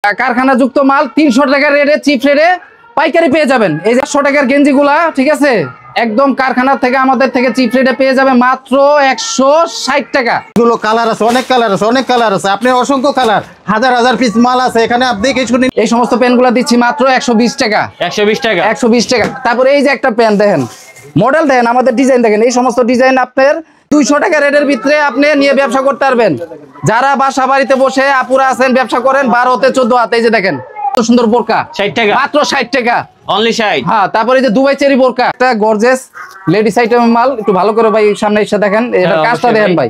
কারখানা যুক্ত মাল 300 টাকা রেটে চিপ রেটে পাইকারি পেয়ে যাবেন। এই যে 100 টাকার গেঞ্জিগুলা, ঠিক আছে, একদম কারখানা থেকে আমাদের থেকে চিপ রেটে পেয়ে যাবে মাত্র 160 টাকা। এগুলো কালার আছে, অনেক কালার আছে, অনেক কালার আছে, আপনি অসংখ্য কালার, হাজার হাজার পিস মাল আছে এখানে, আপনি দেখে শুনে। এই সমস্ত প্যান্টগুলো দিচ্ছি মাত্র 120 টাকা। 120 টাকা, 120 টাকা। তারপরে এই যে একটা প্যান্ট দেখেন, মডেল দেখেন, আমাদের ডিজাইন দেখেন, এই সমস্ত ডিজাইন আপনার 200 টাকা রেটের ভিতরে আপনি নিয়ে ব্যবসা করতে পারবেন। যারা বাসা বাড়িতে বসে আপুরা আছেন, ব্যবসা করেন 12 হতে 14 হাত, এই যে দেখেন কত সুন্দর বোরকা, 60 টাকা, মাত্র 60 টাকা, অনলি 60। হ্যাঁ, তারপরে এই যে দুবাই চেরি বোরকা, একটা গর্জিয়াস লেডিস আইটেমের মাল, একটু ভালো করে ভাই সামনে এসে দেখেন, এটা কাজটা দেখেন ভাই।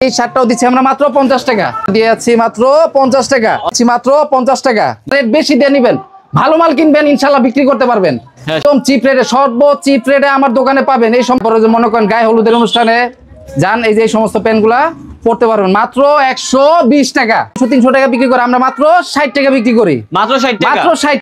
এই শার্টটাও দিচ্ছি আমরা মাত্র 50 টাকা দিয়ে যাচ্ছি, মাত্র 50 টাকা, মাত্র 50 টাকা। রেট বেশি দিয়ে নিবেন, ভালো মাল কিনবেন, ইনশাল্লাহ বিক্রি করতে পারবেন একদম চিপ রেটে, সর্বোচ্চ চিপ রেটে আমার দোকানে পাবেন। এই সম্পর্কে মনে করেন গায়ে হলুদের অনুষ্ঠানে যান, এই যে এই সমস্ত প্যান্টগুলা পড়তে পারবেন মাত্র 120 টাকা। 300 টাকা বিক্রি করে আমরা মাত্র 60 টাকা বিক্রি করি, মাত্র 60 টাকা, মাত্র 60।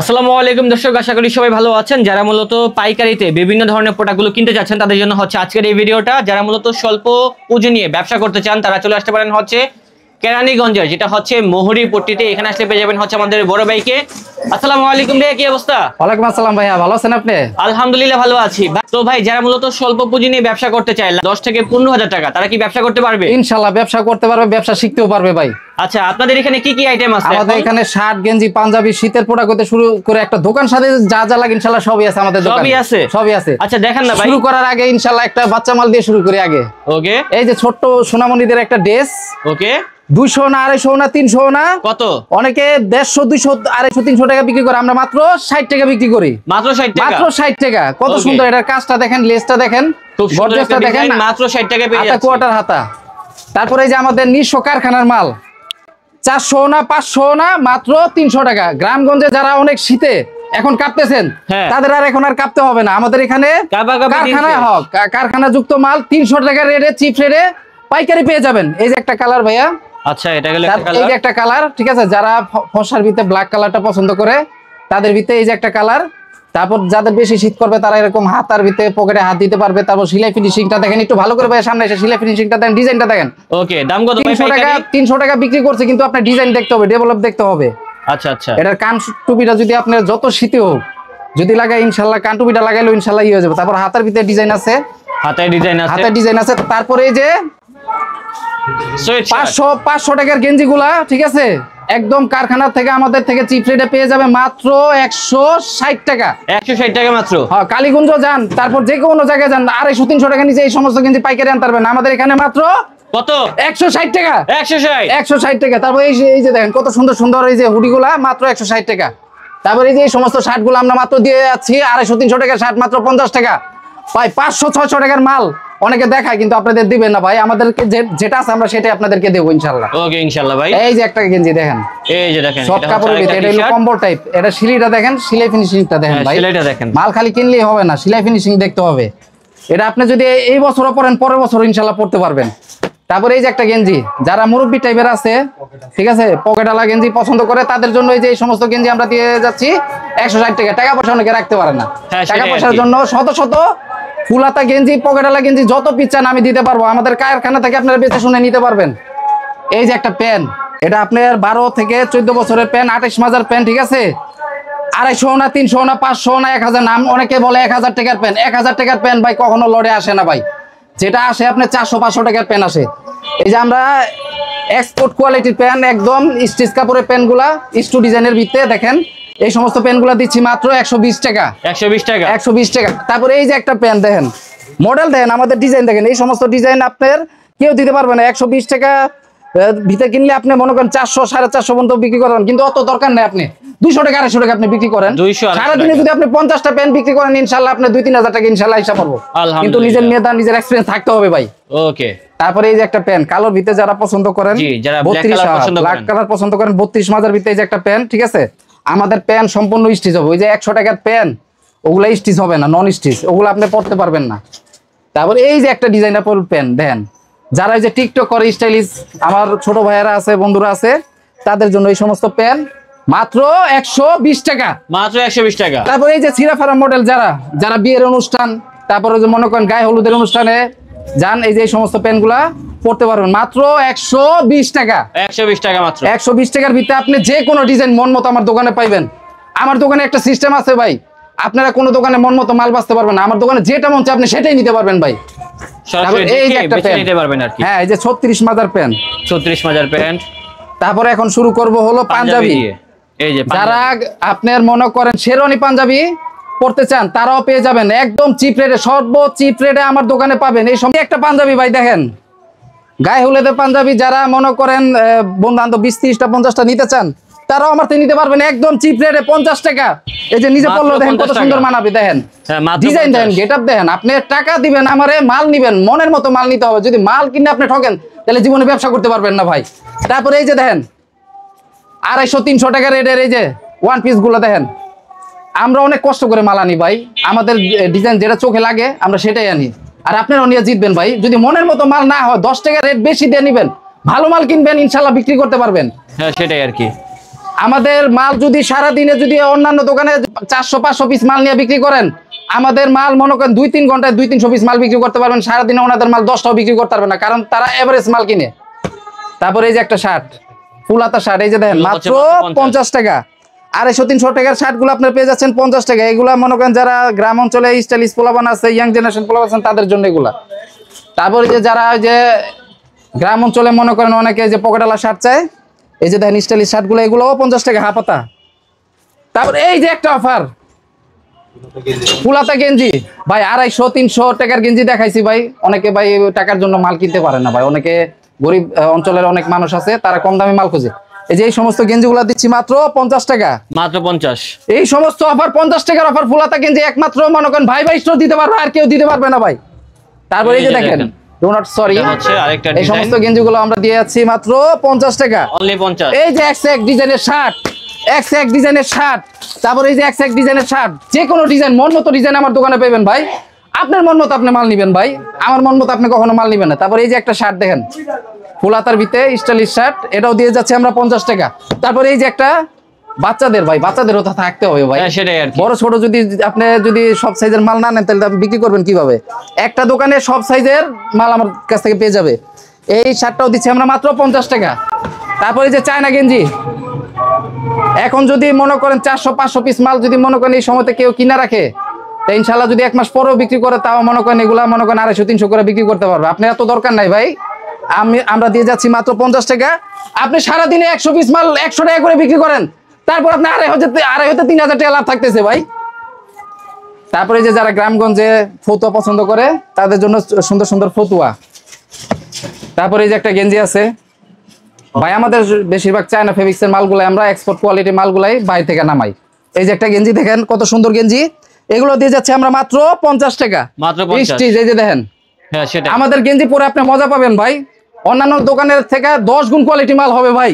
আসসালামু আলাইকুম দর্শক, আশা করি সবাই ভালো আছেন। যারা মূলত পাইকারিতে বিভিন্ন ধরনের প্রোডাক্টগুলো কিনতে চাচ্ছেন তাদের জন্য হচ্ছে আজকের এই ভিডিওটা। যারা মূলত স্বল্প পুঁজি নিয়ে ব্যবসা করতে চান তারা চলে আসতে পারেন হচ্ছে কেরানীগঞ্জের, যেটা হচ্ছে মোহরি পট্টিতে। এখানে আসলে পেয়ে যাবেন হচ্ছে আমাদের বড় ভাইকে। আসসালামু আলাইকুম ভাই, কি অবস্থা? ওয়ালাইকুম আসসালাম ভাইয়া, ভালো আছেন আপনি? আলহামদুলিল্লাহ ভালো আছি। তো ভাই, যারা মূলত স্বল্প পুঁজি নিয়ে ব্যবসা করতে চায় 10 থেকে 15,000 টাকা, তারা কি ব্যবসা করতে পারবে? ইনশাল্লাহ ব্যবসা করতে পারবে, ব্যবসা শিখতেও পারবে ভাই। আচ্ছা, আপনাদের এখানে কি কি আইটেম আছে? আমাদের এখানে শার্ট, গেঞ্জি, পাঞ্জাবি, শীতের প্রোডাক্ট হতে শুরু করে একটা দোকান সাথে যা যা লাগে ইনশাল্লাহ সবই আছে আমাদের দোকানে। সবই আছে, সবই আছে। আচ্ছা দেখেন না ভাই, শুরু করার আগে ইনশাল্লাহ একটা বাচ্চা মাল দিয়ে শুরু করি আগে। ওকে, এই যে ছোট্ট সোনামণিদের একটা ড্রেস, ওকে, 200 না 250 না 300 না, কত? অনেকে 150 200 250 300 টাকা বিক্রি করে, আমরা মাত্র 60 টাকা বিক্রি করি, মাত্র 60 টাকা, মাত্র 60 টাকা। কত সুন্দর এটার কাজটা দেখেন, লেসটা দেখেন, খুব সুন্দর একটা দেখেন, ডিজাইন, মাত্র 60 টাকা পেয়ে হাতা যাচ্ছে। কোয়ার্টার হাতা। তারপরে এই যে আমাদের নিজস্ব কারখানার মাল, 400 না 500 না, মাত্র 300 টাকা। গ্রামগঞ্জে যারা অনেক শীতে এখন কাঁপতেছেন, তাদের আর এখন আর কাঁপতে হবে না। আমাদের এখানে কারখানা যুক্ত মাল 300 টাকা রেটে চিপ রেটে পাইকারি পেয়ে যাবেন। এই যে একটা কালার ভাইয়া, আচ্ছা এটা গেল একটা কালার, এই যে একটা কালার, ঠিক আছে, যারা ফর্সার ভিতরে ব্ল্যাক কালারটা পছন্দ করে তাদের ভিতরে এই যে একটা কালার। তারপর যাদের বেশি শীত করবে তারা এরকম হাতার ভিতরে পকেটে হাত দিতে পারবে। তারপর সেলাই ফিনিশিংটা দেখেন, একটু ভালো করে ভাই সামনে এসে সেলাই ফিনিশিংটা দেখেন, ডিজাইনটা দেখেন। ওকে, দাম কত ভাই? 300 টাকা বিক্রি করছে, কিন্তু আপনার ডিজাইন দেখতে হবে, ডেভেলপ দেখতে হবে। আচ্ছা আচ্ছা, এটার কান টুপিটা যদি আপনার যত শীতে হোক যদি লাগায়, ইনশাল্লাহ কান টুপিটা লাগাইলেও ইনশাল্লাহ হয়ে যাবে। তারপর হাতার ভিতরে ডিজাইন আছে, হাতের ডিজাইন আছে, হাতের ডিজাইন আছে। তারপরে এই যে 500 টাকার গেঞ্জিগুলা, ঠিক আছে, একদম কারখানা থেকে আমাদের থেকে চিপ রেটে পেয়ে যাবে মাত্র 160 টাকা। 160 টাকা মাত্র। হ্যাঁ, কালীগঞ্জ যান, তারপর যে কোনো জায়গায় যান, 250 300 টাকা নিচে এই সমস্ত গেঞ্জি পাইকারি আনতে পারবেন। আমাদের এখানে মাত্র কত? 160 টাকা, 160 টাকা। তারপর এই যে দেখেন কত সুন্দর সুন্দর এই যে হুডিগুলা, মাত্র 160 টাকা। তারপর এই যে এই সমস্ত শার্টগুলো আমরা মাত্র দিয়ে যাচ্ছি 250 300 টাকার শার্ট মাত্র 50 টাকা। ভাই 500 600 টাকার মাল অনেকে দেখায়, কিন্তু আপনাদের দিবেন না ভাই, আমাদেরকে যেটা আছে আমরা সেটাই আপনাদেরকে দেবো ইনশাআল্লাহ। ওকে ইনশাআল্লাহ ভাই। এই যে একটা গেঞ্জি দেখেন, এই যে দেখেন সব কাপড়ের ভিতরে, এটা হলো কম্বল টাইপ। এটা সিলাইটা দেখেন, সিলাই ফিনিশিংটা দেখেন ভাই, সিলাইটা দেখেন। মাল খালি কিনলেই হবে না, সিলাই ফিনিশিং দেখতে হবে। এটা আপনি যদি এই বছরও পরেন, পরের বছর ইনশাআল্লাহ পড়তে পারবেন। তারপরে এই যে একটা গেঞ্জি, যারা মুরব্বি টাইপের আছে, ঠিক আছে, পকেটওয়ালা গেঞ্জি পছন্দ করে তাদের জন্য এই যে এই সমস্ত গেঞ্জি আমরা দিয়ে যাচ্ছি 160 টাকা। টাকা পয়সা অনেকে রাখতে পারে না, টাকা পয়সার জন্য শত শত ফুলাতা গেঞ্জি, পকেটওয়ালা গেঞ্জি যত পিচ্ছান আমি দিতে পারবো। আমাদের কারখানা থেকে আপনারা বেঁচে শুনে নিতে পারবেন। এই যে একটা প্যান, এটা আপনার 12 থেকে 14 বছরের প্যান, 28 মাজার প্যান, ঠিক আছে, 250 না 300 না 500 না 1000 নাম, অনেকে বলে 1000 টাকার প্যান। 1000 টাকার প্যান ভাই কখনো লড়ে আসে না ভাই, যেটা আসে আপনার 400 500 টাকার প্যান আসে। এই যে আমরা এক্সপোর্ট কোয়ালিটির প্যান, একদম স্টিচ কাপড়ের প্যানগুলা, স্টু ডিজাইনের ভিতরে দেখেন, এই সমস্ত প্যানগুলা দিচ্ছি মাত্র 120 টাকা, 120 টাকা, 120 টাকা। তারপরে এই যে একটা প্যান দেখেন, মডেল দেখেন, আমাদের ডিজাইন দেখেন, এই সমস্ত ডিজাইন আপনার কেউ দিতে পারবে না। 120 টাকা ভিতরে কিনলে আপনি মনে করেন 400 450 পর্যন্ত বিক্রি করবেন, কিন্তু অত দরকার নেই। আপনি 200 টাকা 250 টাকা আপনি বিক্রি করেন, সারাদিনে যদি আপনি 50টা প্যান বিক্রি করেন ইনশাল্লাহ আপনি 2-3 হাজার টাকা ইনশাল্লাহ হিসাব পাবো, কিন্তু নিজের মেধা নিজের এক্সপেরিয়েন্স থাকতে হবে ভাই। ওকে, তারপরে এই যে একটা প্যান কালোর ভিতরে যারা পছন্দ করেন, যারা ব্ল্যাক কালার পছন্দ করেন, 32 মাজার ভিতরে এই যে একটা প্যান, ঠিক আছে, আমাদের প্যান সম্পূর্ণ স্টিচ হবে। ওই যে 100 টাকার প্যান ওগুলা স্টিচ হবে না, নন স্টিচ, ওগুলো আপনি পরতে পারবেন না। তারপর এই যে একটা ডিজাইনার প্যান দেখেন, যারা এই যে টিকটক করে স্টাইলিশ, আমার ছোট ভাইয়েরা আছে, বন্ধুরা আছে, তাদের জন্য এই সমস্ত প্যান মাত্র 120 টাকা, মাত্র 120 টাকা। তারপর এই যে সিরাফারা মডেল, যারা বিয়ের অনুষ্ঠান, তারপরে যে মনে করেন গায়ে হলুদের অনুষ্ঠানে যান, এই যে এই সমস্ত প্যান্টগুলা পড়তে পারবেন মাত্র 120 টাকা। 120 টাকা মাত্র। 120 টাকার ভিতরে আপনি যে কোনো ডিজাইন মন মতো আমার দোকানে পাইবেন। আমার দোকানে একটা সিস্টেম আছে ভাই, আপনারা কোনো দোকানে মন মতো মাল বাঁচতে পারবেন না, আমার দোকানে যেটা মন চায় আপনি সেটাই নিতে পারবেন ভাই। সরাসরি এই যে দেখে একটা বেছে প্যান্ট নিতে পারবেন আর কি। হ্যাঁ, এই যে 36 মাজার প্যান্ট, 34 মাজার প্যান্ট। তারপরে এখন শুরু করব হলো পাঞ্জাবি। দিয়ে। এই যে যারা আপনার মনে করেন শেরওয়ানি পাঞ্জাবি পড়তে চান তারাও পেয়ে যাবেন একদম চিপ রেটে, চিপ রেটে আমার দোকানে পাবেন। এই সময় একটা পাঞ্জাবি ভাই দেখেন, গায়ে হলুদের পাঞ্জাবি যারা মনে করেন বন্ধু বান্ধব 20, 30টা 50টা নিতে চান তারাও আমার থেকে নিতে পারবেন একদম চিপ রেটে 50 টাকা। এই যে নিজে পড়লো দেখেন কত সুন্দর মানাবে, দেখেন ডিজাইন দেখেন, গেটআপ দেখেন। আপনি টাকা দিবেন আমারে, মাল নিবেন, মনের মতো মাল নিতে হবে। যদি মাল কিনে আপনি ঠকেন তাহলে জীবনে ব্যবসা করতে পারবেন না ভাই। তারপরে এই যে দেখেন 250-300 টাকা রেটের এই যে ওয়ান পিস গুলো দেখেন, আমরা অনেক কষ্ট করে মাল আনি ভাই, আমাদের ডিজাইন যেটা চোখে লাগে আমরা সেটাই আনি। আর আপনারাও নিয়ে জিতবেন ভাই। যদি মনের মতো মাল না হয় 10 টাকা রেট বেশি দিয়ে নিবেন, ভালো মাল কিনবেন, ইনশাল্লাহ বিক্রি করতে পারবেন। হ্যাঁ সেটাই আর কি। আমাদের মাল যদি সারা দিনে যদি অন্যান্য দোকানে 400-500 পিস মাল নিয়ে বিক্রি করেন, আমাদের মাল মনে করেন 2-3 ঘন্টায় 200-300 পিস মাল বিক্রি করতে পারবেন। সারাদিনে ওনাদের মাল 10টাও বিক্রি করতে পারবেন না, কারণ তারা এভারেজ মাল কিনে। তারপরে এই যে একটা শার্ট, ফুল হাতা শার্ট, এই যে দেখেন মাত্র 50 টাকা। 250-300 টাকার শার্ট গুলো আপনার পেয়ে যাচ্ছেন 50 টাকা। এগুলা মনে করেন যারা গ্রাম অঞ্চলে স্টাইলিশ পোলাপান আছে, ইয়াং জেনারেশন পোলাপান আছেন তাদের জন্য এগুলা। তারপরে যে যারা যে গ্রাম অঞ্চলে মনে করেন অনেকে যে পকেটালা শার্ট চায়, এই যে দেখেন স্টাইলিশ শার্ট গুলো, এগুলোও 50 টাকা হাফ হাতা। তারপরে এই যে একটা অফার ফুল হাতা গেঞ্জি ভাই, 250-300 টাকার গেঞ্জি দেখাইছি ভাই। অনেকে ভাই টাকার জন্য মাল কিনতে পারে না ভাই, অনেকে গরিব অঞ্চলের অনেক মানুষ আছে তারা কম দামে মাল খুঁজে। এই যে এই সমস্ত গেঞ্জিগুলো দিচ্ছি মাত্র 50 টাকা। মাত্র 50। এই সমস্ত অফার 50 টাকার অফার ফুল হাতা গেঞ্জি একমাত্র মনে করেন ভাই স্টোর দিতে পারবে, আর কেউ দিতে পারবে না ভাই। তারপরে এই যে দেখেন ডু নট সরি, এই সমস্ত গেঞ্জিগুলো আমরা দিয়ে যাচ্ছি মাত্র 50 টাকা। অনলি 50। এই যে এক ডিজাইনের শার্ট, এক ডিজাইনের শার্ট, তারপরে এই যে এক ডিজাইনের শার্ট, যে কোনো ডিজাইন মন মতো ডিজাইন আমার দোকানে পাবেন ভাই। আপনার মন মতো আপনি মাল নিবেন ভাই, আমার মন মতো আপনি কখনো মাল নিবেন না। তারপরে এই যে একটা শার্ট দেখেন ফুল হাতার ভিতরে স্টাইলিশ শার্ট, এটাও দিয়ে যাচ্ছে আমরা 50 টাকা। তারপরে এই যে একটা বাচ্চাদের ভাই, বাচ্চাদেরও তো থাকতে হবে ভাই। সেটাই আর কি। বড় ছোট যদি আপনি যদি সব সাইজের মাল না নেন তাহলে আপনি বিক্রি করবেন কিভাবে? একটা দোকানে সব সাইজের মাল আমার কাছ থেকে পেয়ে যাবে। এই শার্টটাও দিচ্ছি আমরা মাত্র 50 টাকা। তারপরে যে চায়না গেঞ্জি, এখন যদি মনে করেন 400-500 পিস মাল যদি মনে করেন এই সময়তে কেউ কিনা রাখে, তা ইনশাল্লাহ যদি 1 মাস পরেও বিক্রি করে তাও মনে করেন এগুলা মনে করেন 250-300 করে বিক্রি করতে পারবে। আপনার এত দরকার নাই ভাই, আমরা দিয়ে যাচ্ছি মাত্র 50 টাকা। আপনি সারাদিনে 100 পিস মাল 100 টাকা করে বিক্রি করেন, তারপর আপনি 2,500-3,000 টাকা লাভ থাকতেছে ভাই। তারপরে যে যারা গ্রামগঞ্জে ফতুয়া পছন্দ করে তাদের জন্য সুন্দর সুন্দর ফতুয়া। তারপরে এই যে একটা গেঞ্জি আছে ভাই, আমাদের বেশিরভাগ চায়না ফেব্রিক্সের মালগুলো আমরা এক্সপোর্ট কোয়ালিটি মালগুলাই বাইরে থেকে নামাই। এই যে একটা গেঞ্জি দেখেন কত সুন্দর গেঞ্জি, এগুলো দিয়ে যাচ্ছে আমরা মাত্র 50 টাকা। মাত্র 50। এই যে দেখেন, হ্যাঁ সেটা আমাদের গেঞ্জি পরে আপনি মজা পাবেন ভাই, অন্যান্য দোকানের থেকে 10 গুণ কোয়ালিটি মাল হবে ভাই।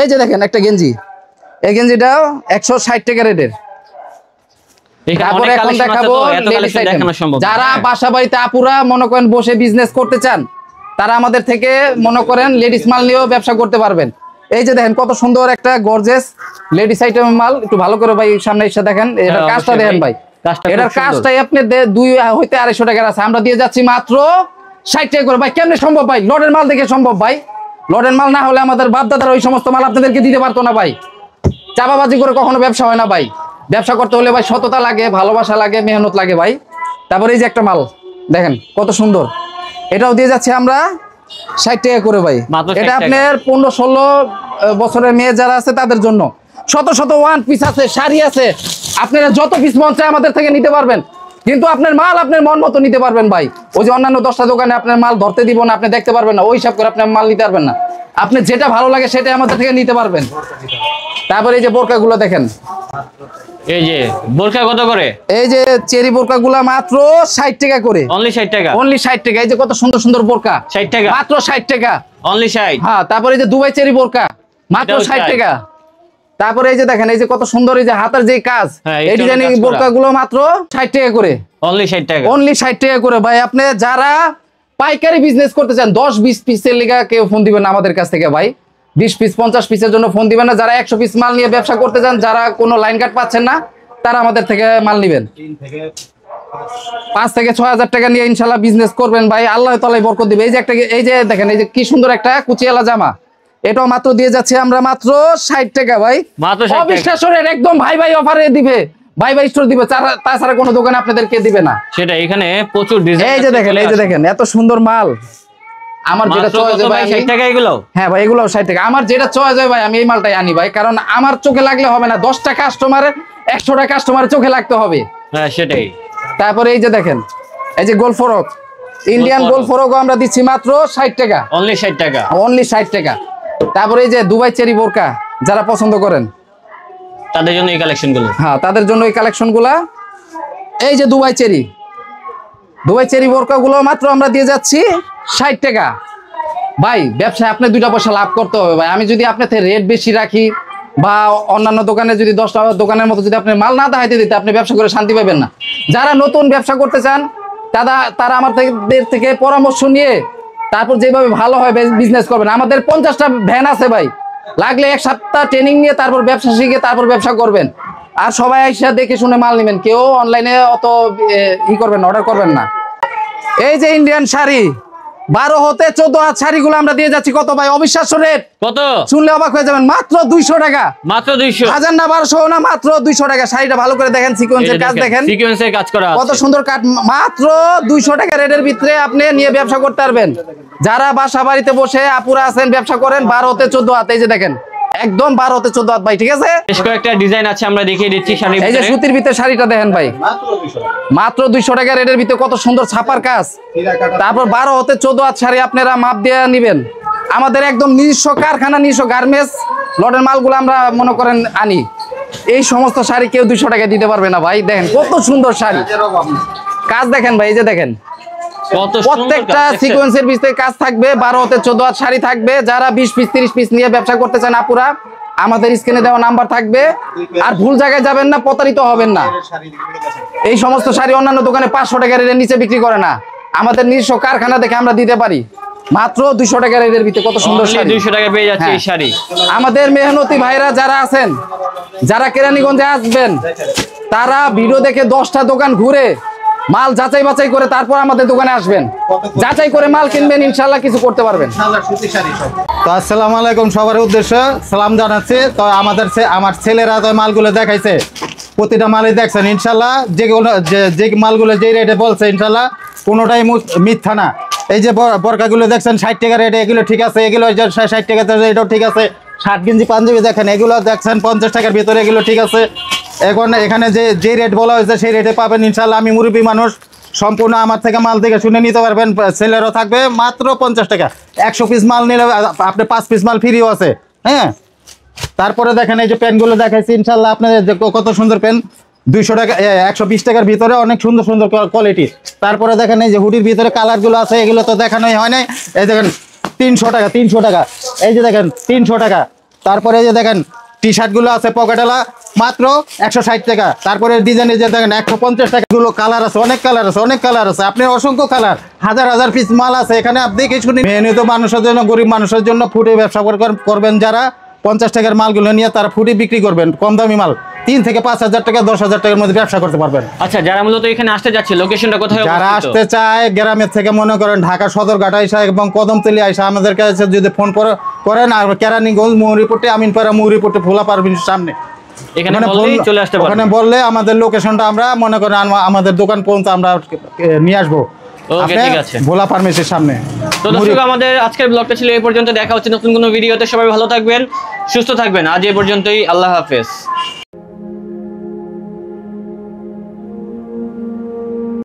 এই যে দেখেন একটা গেঞ্জি, এই গেঞ্জিটাও 160 টাকা রেটের। তারপরে এখন দেখাবো লেডিস আইটেম। যারা বাসা বাড়িতে আপুরা মনে করেন বসে বিজনেস করতে চান তারা আমাদের থেকে মনে করেন লেডিস মাল নিয়েও ব্যবসা করতে পারবেন। এই যে দেখেন কত সুন্দর একটা গর্জিয়াস লেডিস আইটেম মাল, একটু ভালো করে ভাই সামনে এসে দেখেন, এটার কাজটা দেখেন ভাই, এটার কাজটাই আপনি 2 হইতে 250 টাকার আছে, আমরা দিয়ে যাচ্ছি মাত্র 60 টাকা করে। ভাই কেমনে সম্ভব ভাই? লটের মাল দেখে সম্ভব ভাই, লটের মাল না হলে আমাদের বাপ দাদারা ওই সমস্ত মাল আপনাদেরকে দিতে পারতো না ভাই। চাপাবাজি করে কখনো ব্যবসা হয় না ভাই, ব্যবসা করতে হলে ভাই সততা লাগে, ভালোবাসা লাগে, মেহনত লাগে ভাই। তারপরে এই যে একটা মাল দেখেন কত সুন্দর, এটাও দিয়ে যাচ্ছে আমরা 60 টাকা করে ভাই। এটা আপনার 15-16 বছরের মেয়ে যারা আছে তাদের জন্য। শত শত ওয়ান পিস আছে, শাড়ি আছে, আপনারা যত পিস মন চায় আমাদের থেকে নিতে পারবেন, কিন্তু আপনার মাল আপনার মন মতো নিতে পারবেন ভাই। ওই যে অন্যান্য 10টা দোকানে আপনার মাল ধরতে দিব না, আপনি দেখতে পারবেন না, ওই হিসাব করে আপনার মাল নিতে পারবেন না। আপনি যেটা ভালো লাগে সেটাই আমাদের থেকে নিতে পারবেন। তারপরে এই যে বোরকাগুলো দেখেন, এই যে বোরকা কত করে? এই যে চেরি বোরকাগুলো মাত্র 60 টাকা করে। অনলি 60 টাকা। অনলি 60 টাকা। এই যে কত সুন্দর সুন্দর বোরকা, 60 টাকা মাত্র 60 টাকা। অনলি 60। হ্যাঁ, তারপরে এই যে দুবাই চেরি বোরকা মাত্র 60 টাকা। তারপরে এই যে দেখেন এই যে কত সুন্দর এই যে হাতের যে কাজ, এই ডিজাইনিং বোরকাগুলো মাত্র 60 টাকা করে। অনলি 60 টাকা। অনলি 60 টাকা করে ভাই। আপনি যারা পাইকারি বিজনেস করতে চান 10-20 পিসের লিগা কেউ ফোন দিবেন না আমাদের কাছ থেকে ভাই, 20 পিস 50 পিসের জন্য ফোন দিবেন না। যারা 100 পিস মাল নিয়ে ব্যবসা করতে চান, যারা কোনো লাইন কাট পাচ্ছেন না, তারা আমাদের থেকে মাল নেবেন। 5 থেকে 6,000 টাকা নিয়ে ইনশাল্লাহ বিজনেস করবেন ভাই, আল্লাহ তাআলাই বরকত দিবে। এই যে একটা, এই যে দেখেন, এই যে কি সুন্দর একটা কুচিয়ালা জামা, এটাও মাত্র দিয়ে যাচ্ছে আমরা মাত্র 60 টাকা ভাই। মাত্র 60 টাকা। অবিশ্বাস্য রেট, একদম ভাই অফারে দিবে, ভাই স্টোর দিবে, তাছাড়া কোনো দোকানে আপনাদেরকে দিবে না। সেটা এখানে প্রচুর ডিজাইন। এই যে দেখেন এত সুন্দর মাল। আমার যেটা চয়েস হয় ভাই 60 টাকা এগুলো। হ্যাঁ ভাই, এগুলো 60 টাকা। আমার যেটা চয়েস হয় ভাই আমি এই মালটাই আনি ভাই, কারণ আমার চোখে লাগলে হবে না, 10টা কাস্টমারের 100টা কাস্টমারের চোখে লাগতে হবে। হ্যাঁ সেটাই। তারপরে এই যে দেখেন, এই যে গোল ফরক, ইন্ডিয়ান গোল ফরকও আমরা দিচ্ছি মাত্র 60 টাকা, অনলি 60 টাকা। অনলি 60 টাকা। তারপরে এই যে দুবাই চেরি বোরকা যারা পছন্দ করেন তাদের জন্য এই কালেকশনগুলো। হ্যাঁ, তাদের জন্য এই কালেকশনগুলা। এই যে দুবাই চেরি বোরকা গুলো মাত্র আমরা দিয়ে যাচ্ছি 60 টাকা। ভাই ব্যবসায় আপনি 2টা পয়সা লাভ করতে হবে ভাই। আমি যদি আপনার থেকে রেট বেশি রাখি বা অন্যান্য দোকানে যদি 10টা দোকানের মতো যদি আপনি মাল না দেখাইতে দিতে, আপনি ব্যবসা করে শান্তি পাবেন না। যারা নতুন ব্যবসা করতে চান তারা আমাদের থেকে পরামর্শ নিয়ে তারপর যেভাবে ভালো হয় বিজনেস করবেন। আমাদের 50টা ভ্যান আছে ভাই, লাগলে 1 সপ্তাহ ট্রেনিং নিয়ে তারপর ব্যবসা শিখে তারপর ব্যবসা করবেন। আর সবাই এসে দেখে শুনে মাল নেবেন, কেউ অনলাইনে অত করবেন না, অর্ডার করবেন না। এই যে ইন্ডিয়ান শাড়ি 12 হতে 14 হাত শাড়িগুলো আমরা দিয়ে যাচ্ছি কত ভাই? অবিশ্বাস্য রেট, কত? শুনলে অবাক হয়ে যাবেন, মাত্র 200 টাকা। মাত্র 200, 1000 না 1200 না, মাত্র 200 টাকা। শাড়িটা ভালো করে দেখেন, সিকোয়েন্সের কাজ দেখেন, সিকোয়েন্সের কাজ করা আছে। কত সুন্দর কাট। মাত্র 200 টাকা রেটের ভিতরে আপনি নিয়ে ব্যবসা করতে পারবেন। যারা বাসা বাড়িতে বসে আপুরা আছেন ব্যবসা করেন 12 হতে 14 হাত, এই যে দেখেন একদম 12 হতে 14 হাত ভাই, ঠিক আছে? বেশ কয়েকটা ডিজাইন আছে, আমরা দেখিয়ে দিচ্ছি শাড়ির এই যে ভিতরে। সুতির ভিতরে শাড়িটা দেখেন ভাই, মাত্র 200 টাকা রেটের ভিতরে কত সুন্দর ছাপার কাজ। তারপর 12 হতে 14 হাত শাড়ি আপনারা মাপ দিয়ে নিবেন। আমাদের একদম নিজস্ব কারখানা, নিজস্ব গার্মেন্টস লটের মালগুলো আমরা মনে করেন আনি। এই সমস্ত শাড়ি কেউ 200 টাকা দিতে পারবে না ভাই। দেখেন কত সুন্দর শাড়ি, কাজ দেখেন ভাই, এই যে দেখেন কত প্রত্যেকটা সিকোয়েন্সের ভিতরে কাজ থাকবে। 12 হতে 14 হাত শাড়ি থাকবে। যারা 20 পিস 30 পিস নিয়ে ব্যবসা করতে চান আপুরা, আমাদের স্ক্রিনে দেওয়া নাম্বার থাকবে। আর ভুল জায়গায় যাবেন না, প্রতারিত হবেন না। এই সমস্ত শাড়ি অন্যান্য দোকানে 500 টাকা রেটের নিচে বিক্রি করে না। আমাদের নিজস্ব কারখানা দেখে আমরা দিতে পারি মাত্র 200 টাকা রেটের ভিতরে কত সুন্দর শাড়ি। 200 টাকা পেয়ে যাচ্ছে এই হ্যাঁ। শাড়ি। আমাদের মেহনতি ভাইরা যারা আছেন, যারা কেরানীগঞ্জে আসবেন, তারা ভিডিও দেখে 10টা দোকান ঘুরে মাল যাচাই বাছাই করে তারপর আমাদের দোকানে আসবেন। যাচাই করে মাল কিনবেন, ইনশাল্লাহ কিছু করতে পারবেন। তো আসসালামু আলাইকুম, সবার উদ্দেশ্যে সালাম জানাচ্ছি। তো আমার ছেলেরা তো মালগুলো দেখাইছে, প্রতিটা মালই দেখছেন ইনশাল্লাহ। যে মালগুলো যে রেটে বলছে ইনশাল্লাহ কোনোটাই মিথ্যা না। এই যে বরকাগুলো দেখছেন 60 টাকা রেটে, এগুলো ঠিক আছে। এগুলো 60 টাকা, এটাও ঠিক আছে। 60 গেঞ্জি পাঞ্জাবি দেখেন, এগুলো দেখছেন 50 টাকার ভিতরে, এগুলো ঠিক আছে। এখন এখানে যে রেট বলা হয়েছে সেই রেটে পাবেন ইনশাল্লাহ। আমি মুরব্বী মানুষ, সম্পূর্ণ আমার থেকে মাল দেখে শুনে নিতে পারবেন। ছেলেরও থাকবে মাত্র 50 টাকা। 100 পিস মাল নিলে আপনি 5 পিস মাল ফ্রিও আছে। হ্যাঁ, তারপরে দেখেন এই যে প্যান্টগুলো দেখাইছি ইনশাল্লাহ আপনাদের, কত সুন্দর প্যান্ট। 200 টাকা 120 টাকার ভিতরে অনেক সুন্দর সুন্দর কোয়ালিটি। তারপরে দেখেন এই যে হুডির ভিতরে কালারগুলো আছে, এগুলো তো দেখানোই হয় নাই। এই দেখেন 300 টাকা, 300 টাকা। এই যে দেখেন 300 টাকা। তারপরে এই যে দেখেন টি শার্টগুলো আছে পকেটালা, মাত্র 160 টাকা। তারপরে ডিজাইনের যে দেখেন 150 টাকা। গুলো কালার আছে, অনেক কালার আছে। আপনি অসংখ্য কালার, হাজার পিস মাল আছে এখানে। আপনি কিছু মেহনত মানুষের জন্য, গরিব মানুষের জন্য ফুটে ব্যবসা করবেন যারা, 50 টাকার মালগুলো নিয়ে তারা ফুটে বিক্রি করবেন। কম দামি মাল 3 থেকে 5,000 টাকা, 10,000 টাকার মধ্যে ব্যবসা করতে পারবেন। আচ্ছা, যারা মূলত এখানে আসতে যাচ্ছে, লোকেশনটা কোথায়? যারা আসতে চায় গ্রামের থেকে, মনে করেন ঢাকা সদরঘাট আইসা এবং কদমতলী আইসা আমাদের কাছে যদি ফোন করেন, আর কেরানীগঞ্জ মুহুরীপট্টি, আমিনপাড়া মুহুরীপট্টি, ভোলা পারভিন সামনে, এখানে বললেই চলে আসতে পারবেন। ওখানে বললে আমাদের লোকেশনটা আমরা মনে করেন আমাদের দোকান পর্যন্ত আমরা নিয়ে আসবো। ওকে, ঠিক আছে। ভোলা ফার্মেসির সামনে। তো দর্শক, আমাদের আজকের ব্লগটা ছিল এই পর্যন্ত। দেখা হচ্ছে নতুন কোনো ভিডিওতে। সবাই ভালো থাকবেন, সুস্থ থাকবেন। আজ এই পর্যন্তই, আল্লাহ হাফেজ।